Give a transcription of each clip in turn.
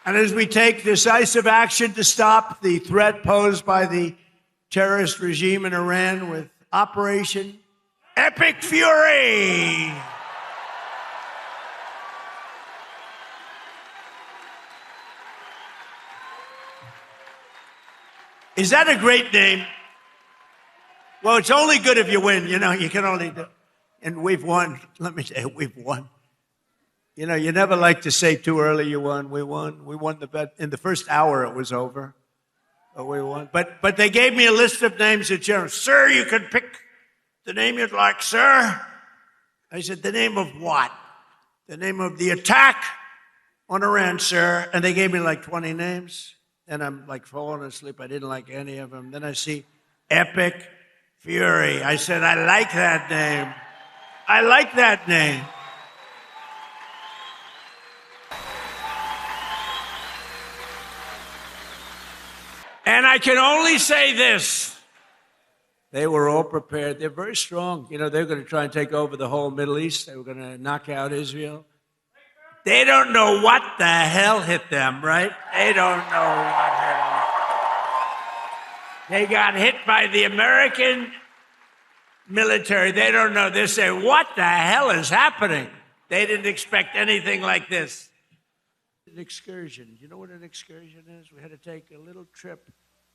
And as we take decisive action to stop the threat posed by the terrorist regime in Iran with Operation Epic Fury. Is that a great name? Well, it's only good if you win. You know, you can only do. And we've won. Let me tell you, we've won. You know, you never like to say too early you won. We won. We won the bet. In the first hour, it was over. But we won. But they gave me a list of names at General. Sir, you can pick the name you'd like, sir. I said, the name of what? The name of the attack on Iran, sir. And they gave me like 20 names. And I'm like falling asleep. I didn't like any of them. Then I see Epic Fury. I said, I like that name. I like that name. And I can only say this. They were all prepared. They're very strong. You know, they're going to try and take over the whole Middle East. They were going to knock out Israel. They don't know what the hell hit them, right? They don't know what hit them. They got hit by the American military. They don't know. They say, what the hell is happening? They didn't expect anything like this. An excursion. You know what an excursion is? We had to take a little trip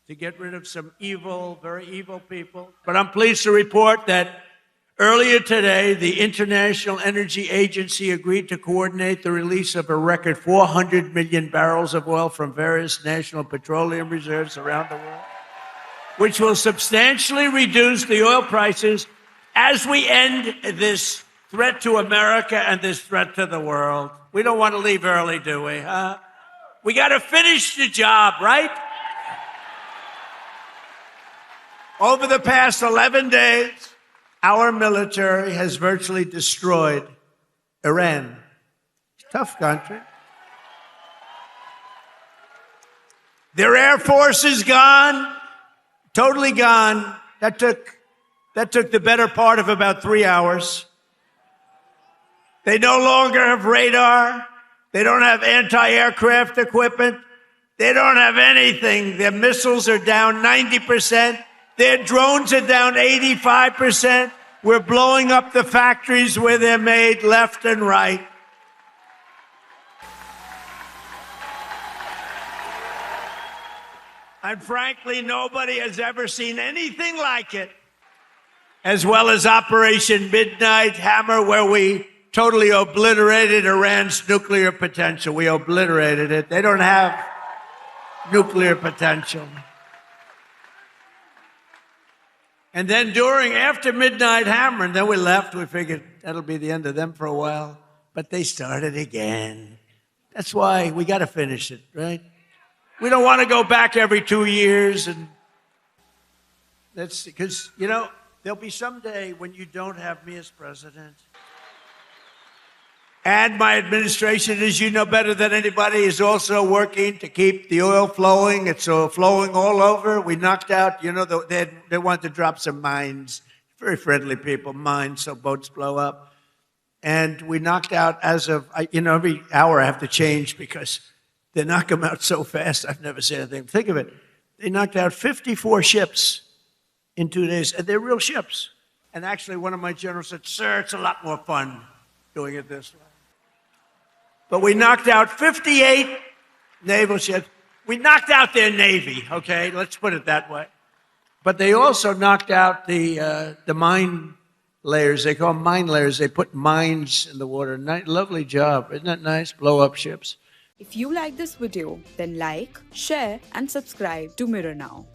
to get rid of some evil, very evil people. But I'm pleased to report that earlier today, the International Energy Agency agreed to coordinate the release of a record 400 million barrels of oil from various national petroleum reserves around the world, which will substantially reduce the oil prices as we end this threat to America and this threat to the world. We don't want to leave early, do we? We got to finish the job, right? Over the past 11 days, our military has virtually destroyed Iran. Tough country. Their air force is gone, totally gone. That took the better part of about 3 hours. They no longer have radar. They don't have anti-aircraft equipment. They don't have anything. Their missiles are down 90%. Their drones are down 85%. We're blowing up the factories where they're made left and right. And frankly, nobody has ever seen anything like it. As well as Operation Midnight Hammer, where we totally obliterated Iran's nuclear potential. We obliterated it. They don't have nuclear potential. And then after Midnight Hammer, and then we left, we figured that'll be the end of them for a while. But they started again. That's why we got to finish it, right? We don't want to go back every 2 years. And that's because, you know, there'll be some day when you don't have me as president. And my administration, as you know better than anybody, is also working to keep the oil flowing. It's flowing all over. We knocked out, you know, they wanted to drop some mines. Very friendly people, mines, so boats blow up. And we knocked out as of, you know, every hour I have to change because they knock them out so fast. I've never seen anything. Think of it. They knocked out 54 ships in 2 days, and they're real ships. And actually, one of my generals said, sir, it's a lot more fun doing it this way. But we knocked out 58 naval ships. We knocked out their Navy, okay? Let's put it that way. But they also knocked out the mine layers. They call them mine layers. They put mines in the water. Lovely job. Isn't that nice? Blow up ships. If you like this video, then like, share and subscribe to Mirror Now.